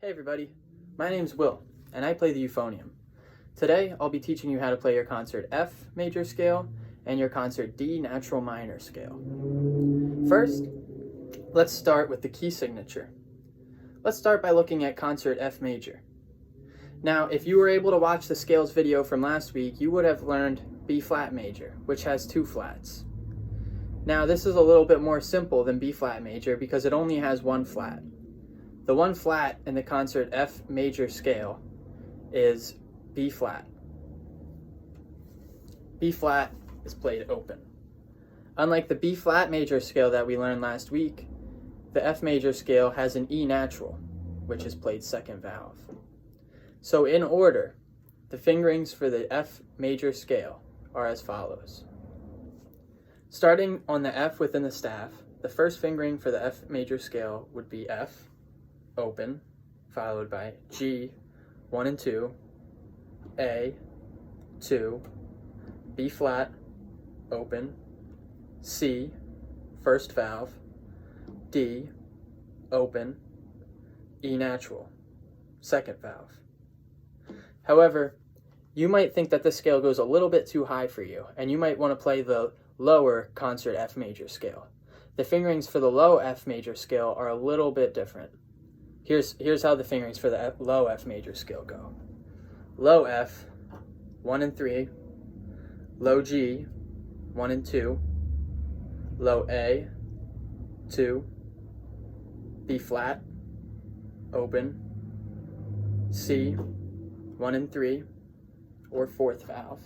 Hey everybody, my name's Will, and I play the Euphonium. Today, I'll be teaching you how to play your concert F major scale and your concert D natural minor scale. First, let's start with the key signature. Let's start by looking at concert F major. Now, if you were able to watch the scales video from last week, you would have learned B flat major, which has two flats. Now, this is a little bit more simple than B flat major because it only has one flat. The one flat in the concert F major scale is B flat. B flat is played open. Unlike the B flat major scale that we learned last week, the F major scale has an E natural, which is played second valve. So in order, the fingerings for the F major scale are as follows. Starting on the F within the staff, the first fingering for the F major scale would be F, open, followed by G, 1 and 2, A, 2, B flat, open, C, first valve, D, open, E natural, second valve. However, you might think that this scale goes a little bit too high for you, and you might want to play the lower concert F major scale. The fingerings for the low F major scale are a little bit different. Here's how the fingerings for the low F major scale go. Low F, 1 and 3, low G, 1 and 2, low A, 2, B flat, open, C, 1 and 3, or fourth valve,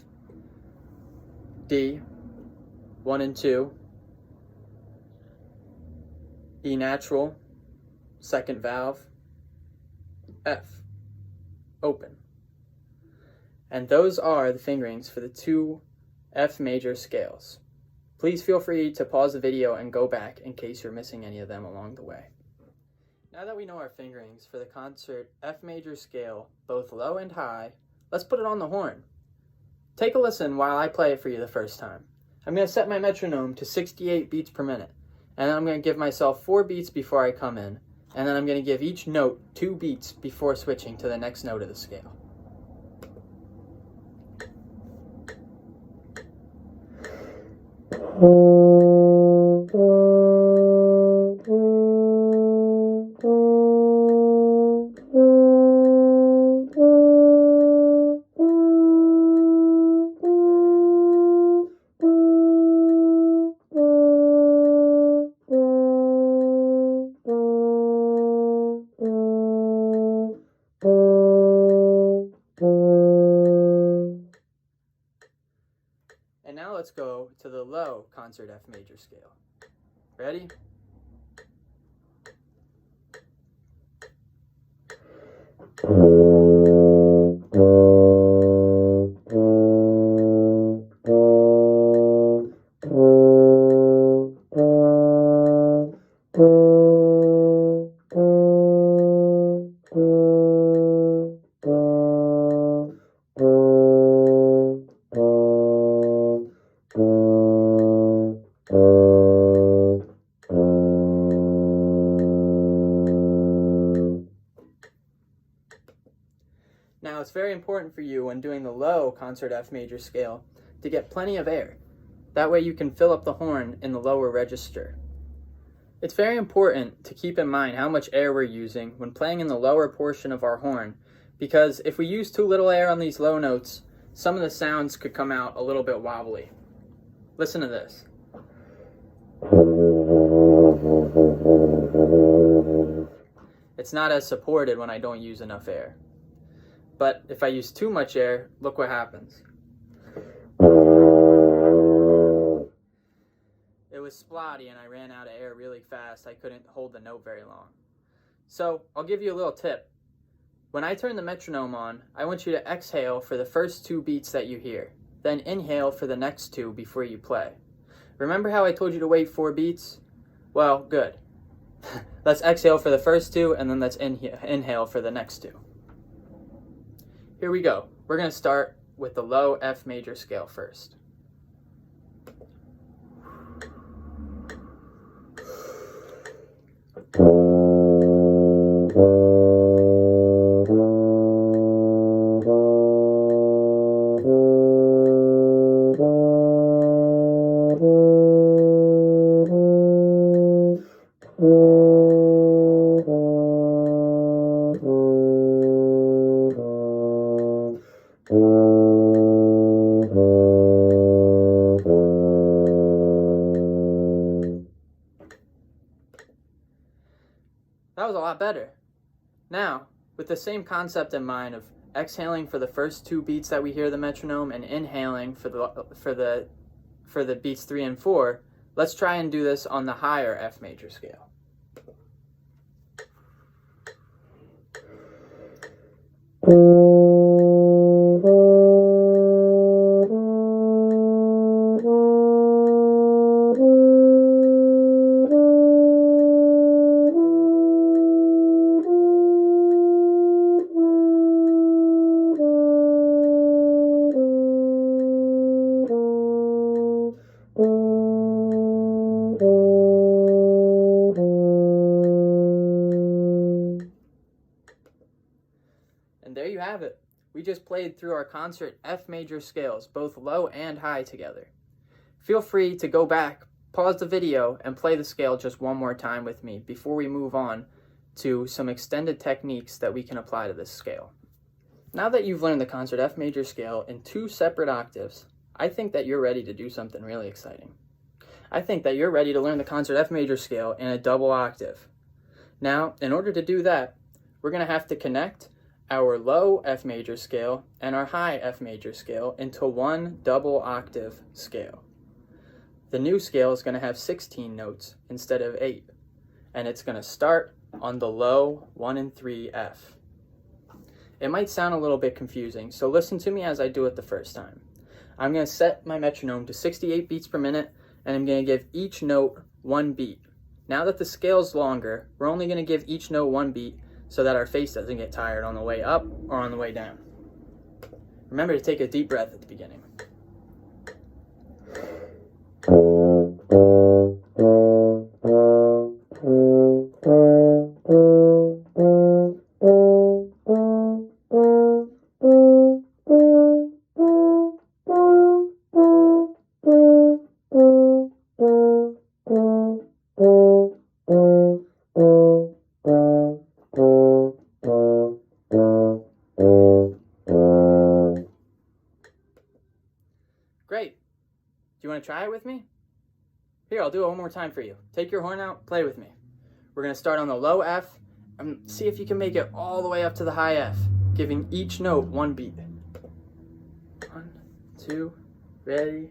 D, 1 and 2, E natural, second valve, F, open. And those are the fingerings for the two F major scales. Please feel free to pause the video and go back in case you're missing any of them along the way. Now that we know our fingerings for the concert F major scale, both low and high, let's put it on the horn. Take a listen while I play it for you the first time. I'm going to set my metronome to 68 beats per minute, and then I'm going to give myself 4 beats before I come in, and then I'm going to give each note 2 beats before switching to the next note of the scale. And now let's go to the low concert F major scale. Ready? Now, it's very important for you when doing the low concert F major scale to get plenty of air. That way you can fill up the horn in the lower register. It's very important to keep in mind how much air we're using when playing in the lower portion of our horn, because if we use too little air on these low notes, some of the sounds could come out a little bit wobbly. Listen to this. It's not as supported when I don't use enough air. But if I use too much air, look what happens. It was splotty and I ran out of air really fast. I couldn't hold the note very long. So I'll give you a little tip. When I turn the metronome on, I want you to exhale for the first 2 beats that you hear. Then inhale for the next 2 before you play. Remember how I told you to wait 4 beats? Well, good. Let's exhale for the first 2 and then let's inhale for the next 2. Here we go. We're going to start with the low F major scale first. That was a lot better. Now, with the same concept in mind of exhaling for the first 2 beats that we hear the metronome and inhaling for the beats 3 and 4, let's try and do this on the higher F major scale. And there you have it. We just played through our concert F major scales, both low and high together. Feel free to go back, pause the video, and play the scale just one more time with me before we move on to some extended techniques that we can apply to this scale. Now that you've learned the concert F major scale in 2 separate octaves, I think that you're ready to do something really exciting. I think that you're ready to learn the concert F major scale in a double octave. Now, in order to do that, we're going to have to connect our low F major scale and our high F major scale into one double octave scale. The new scale is going to have 16 notes instead of 8, and it's going to start on the low 1 and 3 F. It might sound a little bit confusing, so listen to me as I do it the first time. I'm going to set my metronome to 68 beats per minute, and I'm going to give each note 1 beat. Now that the scale's longer, we're only going to give each note 1 beat so that our face doesn't get tired on the way up or on the way down. Remember to take a deep breath at the beginning. Great. Do you want to try it with me? Here, I'll do it one more time for you. Take your horn out, play with me. We're going to start on the low F and see if you can make it all the way up to the high F, giving each note 1 beat. 1, 2, ready.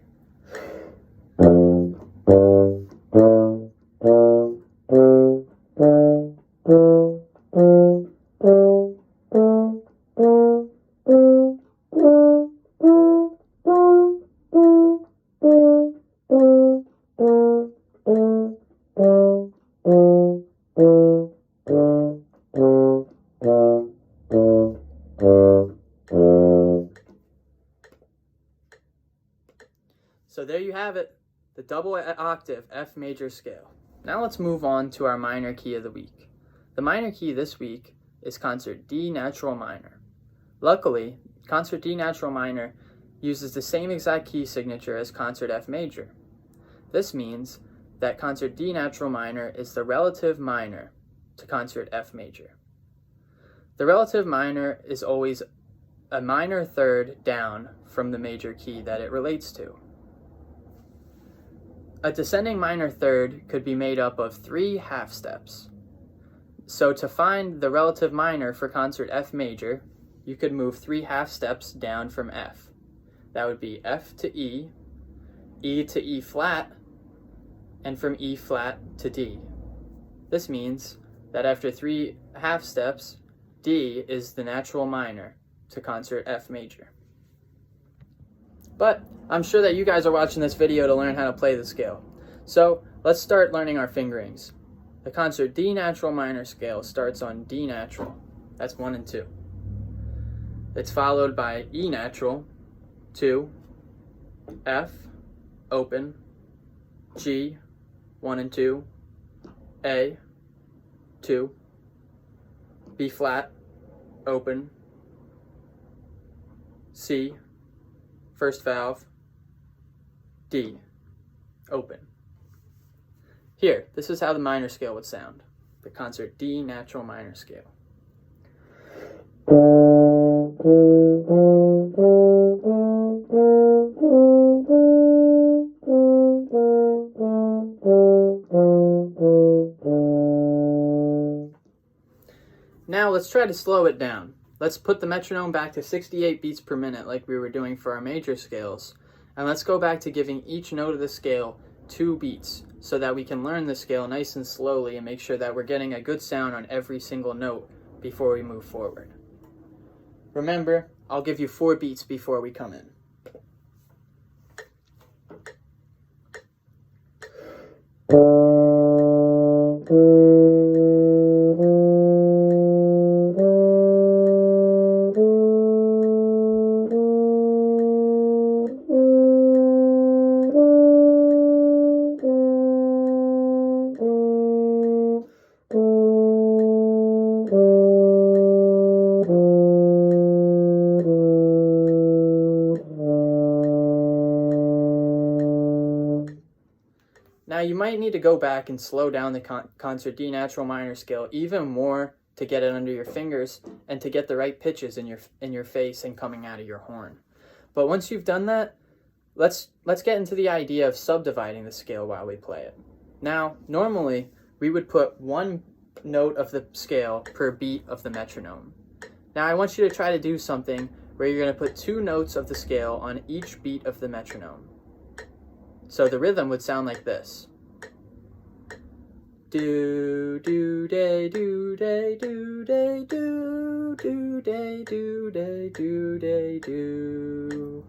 So there you have it, the double octave F major scale. Now let's move on to our minor key of the week. The minor key this week is concert D natural minor. Luckily, concert D natural minor uses the same exact key signature as concert F major. This means that concert D natural minor is the relative minor to concert F major. The relative minor is always a minor third down from the major key that it relates to. A descending minor third could be made up of 3 half steps. So to find the relative minor for concert F major, you could move 3 half steps down from F. That would be F to E to E flat, and from E flat to D. This means that after 3 half steps, D is the natural minor to concert F major. But I'm sure that you guys are watching this video to learn how to play the scale. So let's start learning our fingerings. The concert D natural minor scale starts on D natural. That's 1 and 2. It's followed by E natural, 2, F, open, G, 1 and 2, A, 2, B flat, open, C, first valve, D, open. Here, this is how the minor scale would sound, the concert D natural minor scale. let's try to slow it down. Let's put the metronome back to 68 beats per minute like we were doing for our major scales. And let's go back to giving each note of the scale 2 beats so that we can learn the scale nice and slowly and make sure that we're getting a good sound on every single note before we move forward. Remember, I'll give you 4 beats before we come in. Now you might need to go back and slow down the concert D natural minor scale even more to get it under your fingers and to get the right pitches in your face and coming out of your horn. But once you've done that, let's get into the idea of subdividing the scale while we play it. Now, normally we would put 1 note of the scale per beat of the metronome. Now I want you to try to do something where you're going to put 2 notes of the scale on each beat of the metronome. So the rhythm would sound like this. Do, do, day, do, day, do, day, do, do, day, do, day, do, day, do.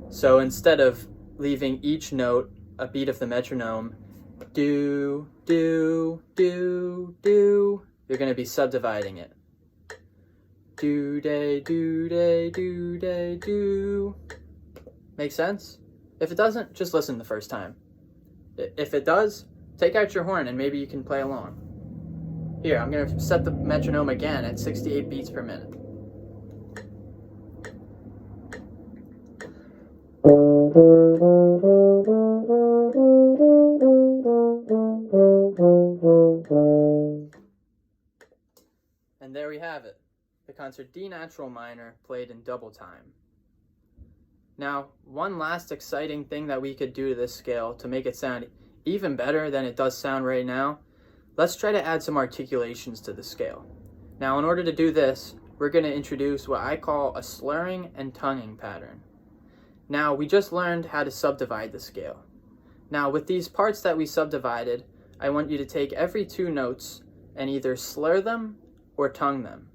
So instead of leaving each note a beat of the metronome, do, do, do, do, you're going to be subdividing it. Do, day, do, day, do, day, do. Make sense? If it doesn't, just listen the first time. If it does, take out your horn and maybe you can play along. Here, I'm going to set the metronome again at 68 beats per minute. And there we have it, the concert D natural minor played in double time. Now, one last exciting thing that we could do to this scale to make it sound even better than it does sound right now, let's try to add some articulations to the scale. Now, in order to do this, we're going to introduce what I call a slurring and tonguing pattern. Now, we just learned how to subdivide the scale. Now, with these parts that we subdivided, I want you to take every 2 notes and either slur them or tongue them.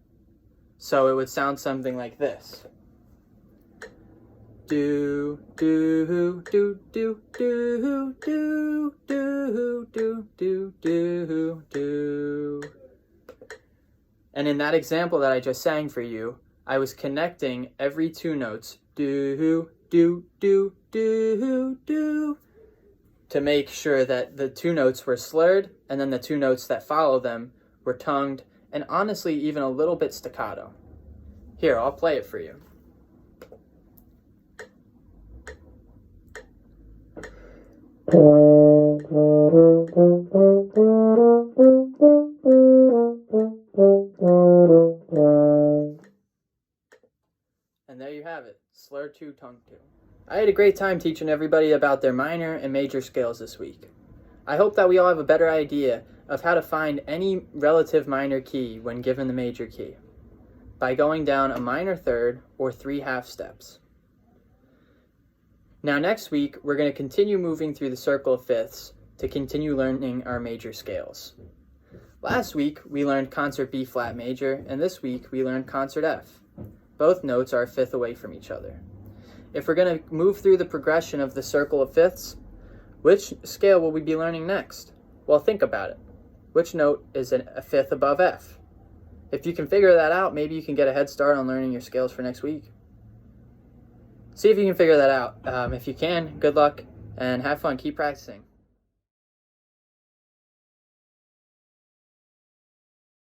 So it would sound something like this. Do, do, do, do, do, do, do, do, do, do, do. And in that example that I just sang for you, I was connecting every 2 notes, do, do, do, do, do, to make sure that the 2 notes were slurred, and then the 2 notes that follow them were tongued, and honestly even a little bit staccato. Here, I'll play it for you. And there you have it, slur 2, tongue 2. I had a great time teaching everybody about their minor and major scales this week. I hope that we all have a better idea of how to find any relative minor key when given the major key, by going down a minor third or 3 half steps. Now next week, we're going to continue moving through the circle of fifths to continue learning our major scales. Last week, we learned concert B flat major, and this week we learned concert F. Both notes are a fifth away from each other. If we're going to move through the progression of the circle of fifths, which scale will we be learning next? Well, think about it. Which note is a fifth above F? If you can figure that out, maybe you can get a head start on learning your scales for next week. See if you can figure that out. If you can, good luck and have fun. Keep practicing.